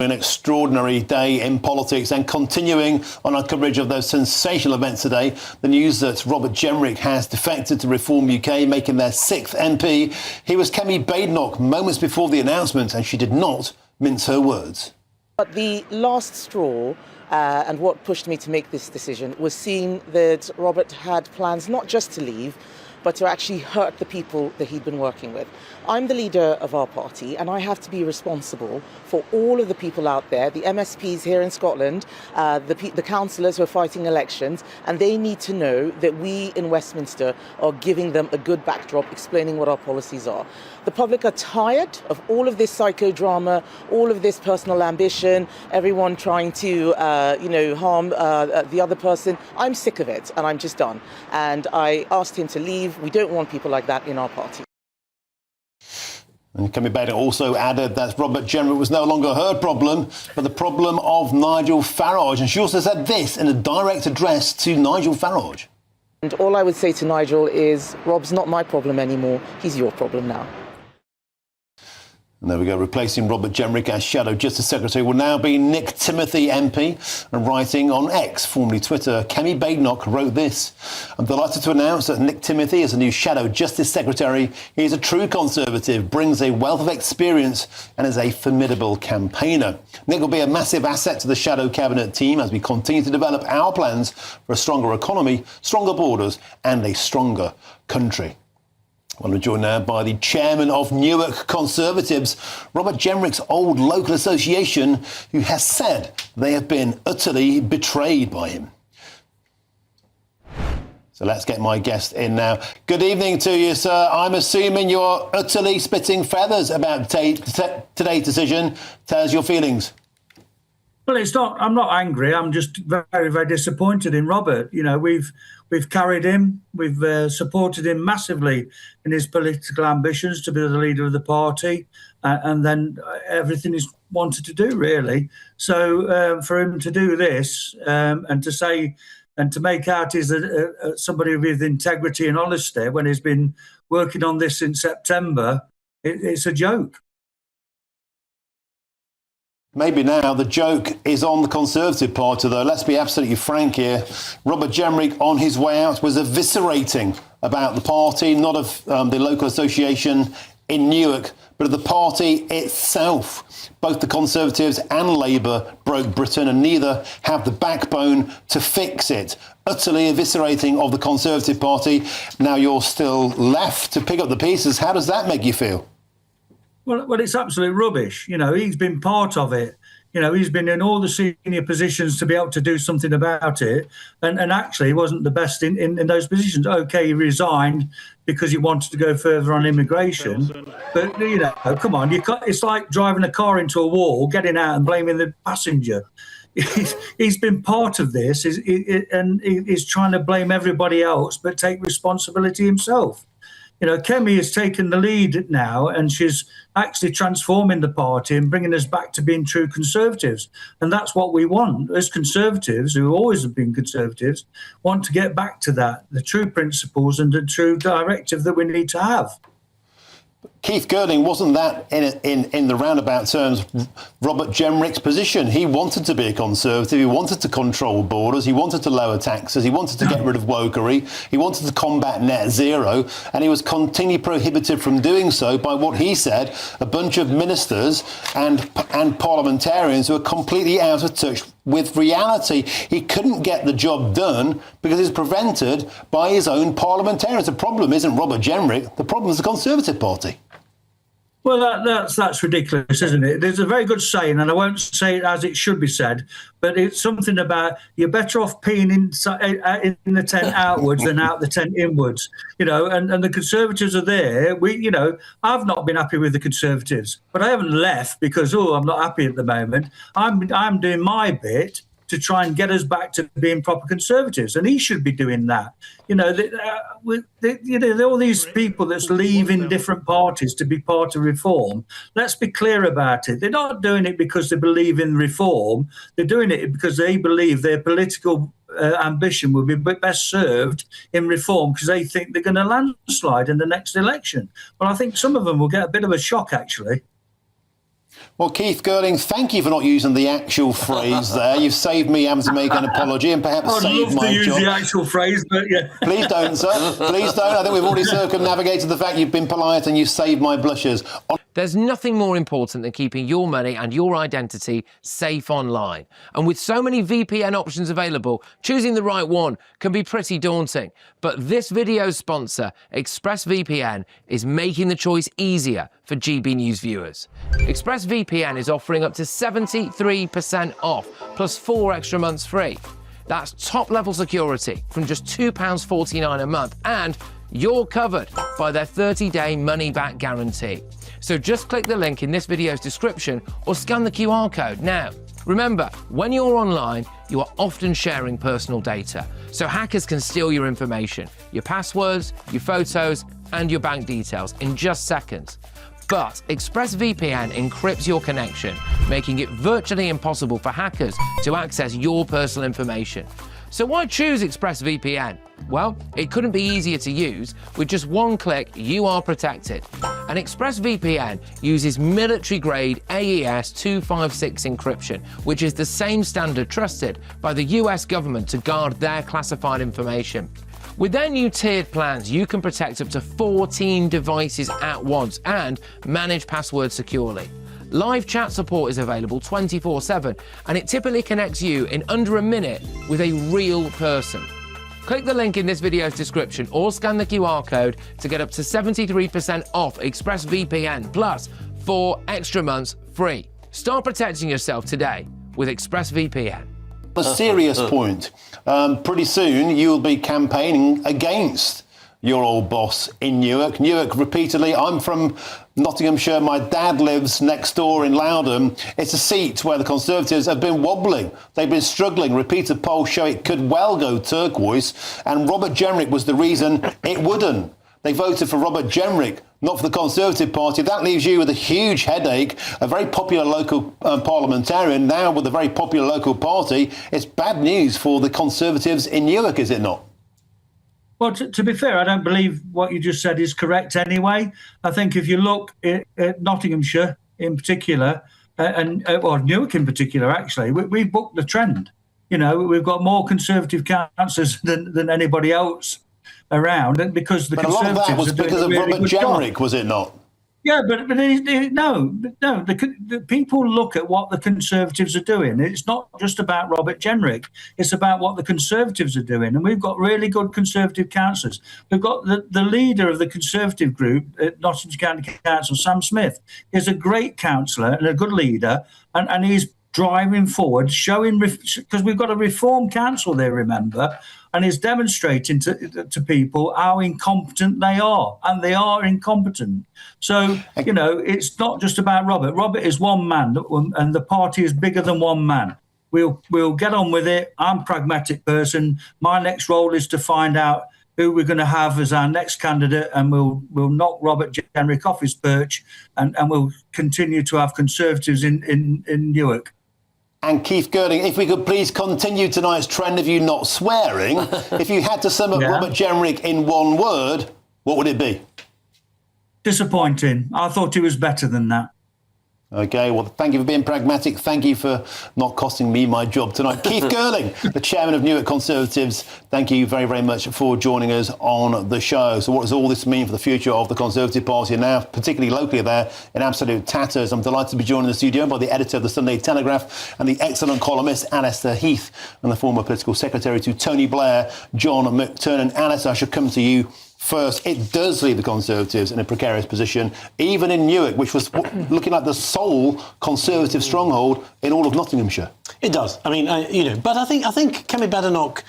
An extraordinary day in politics, and continuing on our coverage of those sensational events today, the news that Robert Jenrick has defected to Reform UK, making their 6th MP. Here was Kemi Badenoch moments before the announcement, and she did not mince her words. But the last straw and what pushed me to make this decision was seeing that Robert had plans not just to leave, but to actually hurt the people that he'd been working with. I'm the leader of our party, and I have to be responsible for all of the people out there, the MSPs here in Scotland, the councillors who are fighting elections, and they need to know that we in Westminster are giving them a good backdrop, explaining what our policies are. The public are tired of all of this psychodrama, all of this personal ambition, everyone trying to, harm the other person. I'm sick of it, and I'm just done. And I asked him to leave. We don't want people like that in our party. And Kemi Badenoch also added that Robert Jenrick was no longer her problem, but the problem of Nigel Farage. And she also said this in a direct address to Nigel Farage. And all I would say to Nigel is, Rob's not my problem anymore. He's your problem now. And there we go. Replacing Robert Jenrick as Shadow Justice Secretary will now be Nick Timothy MP. And writing on X, formerly Twitter, Kemi Badenoch wrote this: "I'm delighted to announce that Nick Timothy is the new Shadow Justice Secretary. He is a true Conservative, brings a wealth of experience and is a formidable campaigner. Nick will be a massive asset to the Shadow Cabinet team as we continue to develop our plans for a stronger economy, stronger borders and a stronger country." Well, we're joined now by the chairman of Newark Conservatives, Robert Jenrick's old local association, who has said they have been utterly betrayed by him. So let's get my guest in now. Good evening to you, sir. I'm assuming you're utterly spitting feathers about today's decision. Tell us your feelings. Well, it's not. I'm not angry. I'm just very, very disappointed in Robert. You know, we've carried him. We've supported him massively in his political ambitions to be the leader of the party, and then everything he's wanted to do, really. So for him to do this and to say and to make out he's somebody with integrity and honesty when he's been working on this in September, it's a joke. Maybe now the joke is on the Conservative Party, though. Let's be absolutely frank here. Robert Jenrick, on his way out, was eviscerating about the party, not of the local association in Newark, but of the party itself. Both the Conservatives and Labour broke Britain, and neither have the backbone to fix it. Utterly eviscerating of the Conservative Party. Now you're still left to pick up the pieces. How does that make you feel? Well, it's absolute rubbish. You know, he's been part of it. You know, he's been in all the senior positions to be able to do something about it. And actually, he wasn't the best in those positions. OK, he resigned because he wanted to go further on immigration. But, you know, come on, it's like driving a car into a wall, getting out and blaming the passenger. He's been part of this and he's trying to blame everybody else, but take responsibility himself. You know, Kemi has taken the lead now, and she's actually transforming the party and bringing us back to being true Conservatives. And that's what we want as Conservatives, who always have been Conservatives, want to get back to that, the true principles and the true directive that we need to have. Keith Girling, wasn't that, in the roundabout terms, Robert Jenrick's position? He wanted to be a Conservative, he wanted to control borders, he wanted to lower taxes, he wanted to get rid of wokery, he wanted to combat net zero, and he was continually prohibited from doing so by what he said, a bunch of ministers and parliamentarians who are completely out of touch with reality. He couldn't get the job done because he's prevented by his own parliamentarians. The problem isn't Robert Jenrick, the problem is the Conservative Party. Well, that's ridiculous, isn't it? There's a very good saying, and I won't say it as it should be said, but it's something about you're better off peeing in the tent outwards than out the tent inwards. You know, and the Conservatives are there. I've not been happy with the Conservatives, but I haven't left because I'm not happy at the moment. I'm doing my bit to try and get us back to being proper Conservatives, and he should be doing that. You know, all these people that's leaving different parties to be part of reform. Let's be clear about it. They're not doing it because they believe in reform. They're doing it because they believe their political ambition will be best served in reform because they think they're going to landslide in the next election. But I think some of them will get a bit of a shock, actually. Well, Keith Girling, thank you for not using the actual phrase there. You've saved me having to make an apology and perhaps saved my job. I'd love to use the actual phrase, but yeah. Please don't, sir. Please don't. I think we've already circumnavigated the fact you've been polite and you've saved my blushes. There's nothing more important than keeping your money and your identity safe online. And with so many VPN options available, choosing the right one can be pretty daunting. But this video's sponsor, ExpressVPN, is making the choice easier for GB News viewers. ExpressVPN is offering up to 73% off, plus 4 extra months free. That's top-level security from just £2.49 a month, and you're covered by their 30-day money-back guarantee. So just click the link in this video's description or scan the QR code now. Remember, when you're online, you are often sharing personal data, so hackers can steal your information, your passwords, your photos, and your bank details in just seconds. But ExpressVPN encrypts your connection, making it virtually impossible for hackers to access your personal information. So why choose ExpressVPN? Well, it couldn't be easier to use. With just one click, you are protected. And ExpressVPN uses military-grade AES 256 encryption, which is the same standard trusted by the US government to guard their classified information. With their new tiered plans, you can protect up to 14 devices at once and manage passwords securely. Live chat support is available 24/7, and it typically connects you in under a minute with a real person. Click the link in this video's description or scan the QR code to get up to 73% off ExpressVPN plus 4 extra months free. Start protecting yourself today with ExpressVPN. A serious point. Pretty soon you'll be campaigning against your old boss in Newark. Newark, repeatedly, I'm from Nottinghamshire. My dad lives next door in Loudon. It's a seat where the Conservatives have been wobbling. They've been struggling. Repeated polls show it could well go turquoise. And Robert Jenrick was the reason it wouldn't. They voted for Robert Jenrick, not for the Conservative Party. That leaves you with a huge headache, a very popular local parliamentarian, now with a very popular local party. It's bad news for the Conservatives in Newark, is it not? Well, to be fair, I don't believe what you just said is correct anyway. I think if you look at Nottinghamshire in particular, or Newark in particular, actually, we've booked the trend. You know, we've got more Conservative councillors than anybody else around, and because the Conservatives... But a lot of that was because of Robert Jenrick, was it not? Yeah, but no. The people look at what the Conservatives are doing. It's not just about Robert Jenrick. It's about what the Conservatives are doing. And we've got really good Conservative councillors. We've got the leader of the Conservative group at Nottingham County Council, Sam Smith, is a great councillor and a good leader. And he's driving forward, showing, because we've got a reform council there, remember, and he's demonstrating to people how incompetent they are, and they are incompetent. So, you know, it's not just about Robert. Robert is one man, and the party is bigger than one man. We'll get on with it. I'm a pragmatic person. My next role is to find out who we're going to have as our next candidate, and we'll knock Robert Jenrick off his perch, and we'll continue to have Conservatives in Newark. And Keith Girling, if we could please continue tonight's trend of you not swearing, if you had to sum up Robert Jenrick in one word, what would it be? Disappointing. I thought he was better than that. OK, well, thank you for being pragmatic. Thank you for not costing me my job tonight. Keith Girling, the chairman of Newark Conservatives, thank you very, very much for joining us on the show. So what does all this mean for the future of the Conservative Party now, particularly locally there in absolute tatters? I'm delighted to be joined in the studio by the editor of the Sunday Telegraph and the excellent columnist Alistair Heath, and the former political secretary to Tony Blair, John McTernan. Alistair, I should come to you first. It does leave the Conservatives in a precarious position, even in Newark, which was looking like the sole Conservative stronghold in all of Nottinghamshire. It does. I mean, but I think Kemi Badenoch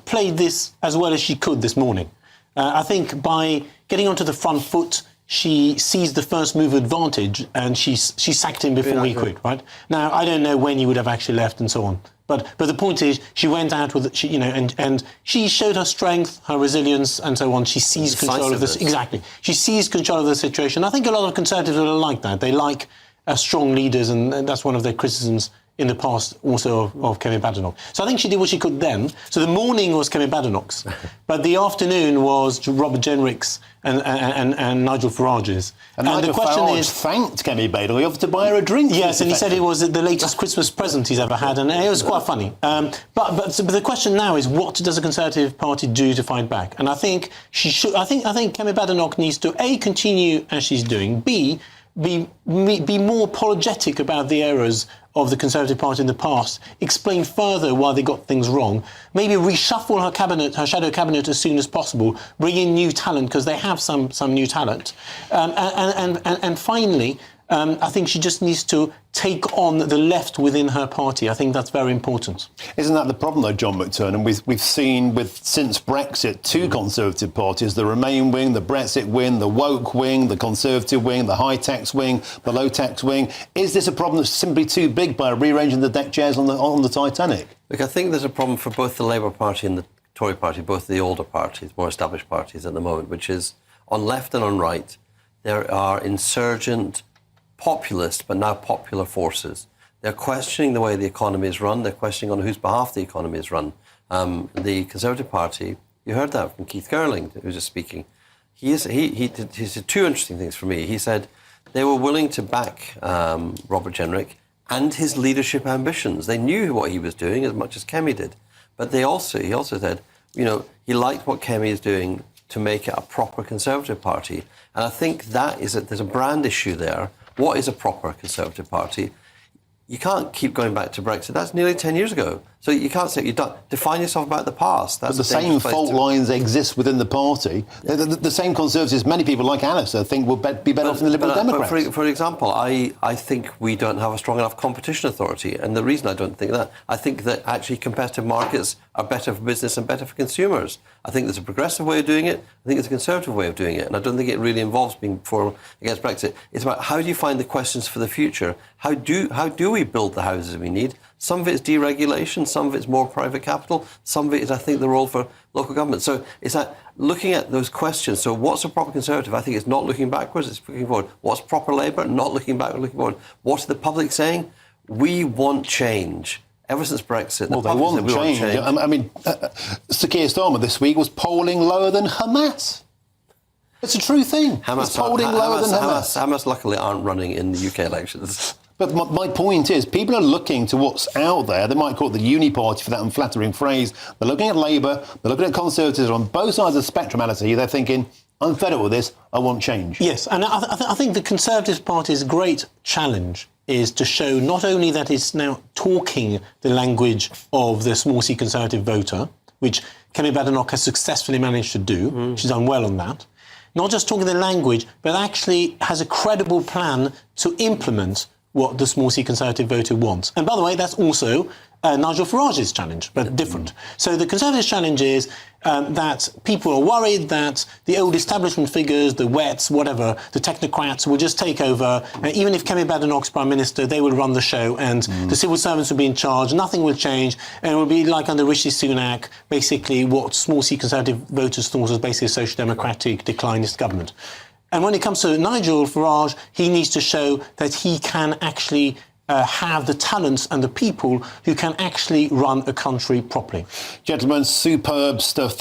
played this as well as she could this morning. I think by getting onto the front foot, she seized the first move advantage, and she sacked him before he quit. Right now, I don't know when he would have actually left and so on. But the point is, she went out with and she showed her strength, her resilience, and so on. She seized control of this. Exactly, she seized control of the situation. I think a lot of Conservatives will like that. They like strong leaders, and that's one of their criticisms in the past also of Kemi Badenoch. So I think she did what she could then. So the morning was Kemi Badenoch's, but the afternoon was Robert Jenrick's and Nigel Farage's. And Nigel Farage thanked Kemi Badenoch. He offered to buy her a drink. Yes, and he said it was the latest Christmas present he's ever had, and it was quite funny. But the question now is, what does the Conservative Party do to fight back? And I think she should. I think Kemi Badenoch needs to A, continue as she's doing, B, be more apologetic about the errors of the Conservative Party in the past, explain further why they got things wrong, maybe reshuffle her cabinet, her shadow cabinet, as soon as possible, bring in new talent, because they have some new talent, and finally, I think she just needs to take on the left within her party. I think that's very important. Isn't that the problem, though, John McTernan? We've seen since Brexit, two Conservative parties, the Remain wing, the Brexit wing, the woke wing, the Conservative wing, the high-tax wing, the low-tax wing. Is this a problem that's simply too big by rearranging the deck chairs on the Titanic? Look, I think there's a problem for both the Labour Party and the Tory Party, both the older parties, more established parties at the moment, which is on left and on right, there are insurgent, populist but now popular forces. They're questioning the way the economy is run. They're questioning on whose behalf the economy is run. The Conservative Party, you heard that from Keith Girling, who was just speaking. He did two interesting things for me. He said they were willing to back Robert Jenrick and his leadership ambitions. They knew what he was doing as much as Kemi did. But he also said, he liked what Kemi is doing to make it a proper Conservative Party. And I think there's a brand issue there. What is a proper Conservative Party? You can't keep going back to Brexit. That's nearly 10 years ago. So you can't say you've done. Define yourself about the past. That's but the same fault lines exist within the party. Yeah. The same Conservatives, many people like Alistair, think will be better off than the Liberal Democrats. But for example, I think we don't have a strong enough competition authority. And the reason I don't think that, I think that actually competitive markets are better for business and better for consumers. I think there's a progressive way of doing it. I think there's a conservative way of doing it. And I don't think it really involves being for against Brexit. It's about how do you find the questions for the future? How do we build the houses we need? Some of it is deregulation, some of it's more private capital, some of it is, I think, the role for local government. So it's like looking at those questions. So what's a proper Conservative? I think it's not looking backwards, it's looking forward. What's proper Labour? Not looking back, looking forward. What's the public saying? We want change. Ever since Brexit, they want change. I mean, Sir Keir Starmer this week was polling lower than Hamas. It's a true thing. It's polling lower than Hamas. Hamas luckily aren't running in the UK elections. But my point is, people are looking to what's out there. They might call it the uni party for that unflattering phrase. They're looking at Labour, they're looking at Conservatives on both sides of the spectrum. They're thinking, I'm fed up with this, I want change. Yes, and I think the Conservative Party's great challenge is to show not only that it's now talking the language of the small C Conservative voter, which Kemi Badenoch has successfully managed to do. She's done well on that. Not just talking the language, but actually has a credible plan to implement what the small C Conservative voter wants. And by the way, that's also Nigel Farage's challenge, but different. So the Conservatives' challenge is that people are worried that the old establishment figures, the wets, whatever, the technocrats will just take over. And even if Kemi Badenoch's Prime Minister, they will run the show and the civil servants will be in charge, nothing will change. And it will be like under Rishi Sunak, basically what small C Conservative voters thought was basically a social democratic declinist government. And when it comes to Nigel Farage, he needs to show that he can actually have the talents and the people who can actually run a country properly. Gentlemen, superb stuff.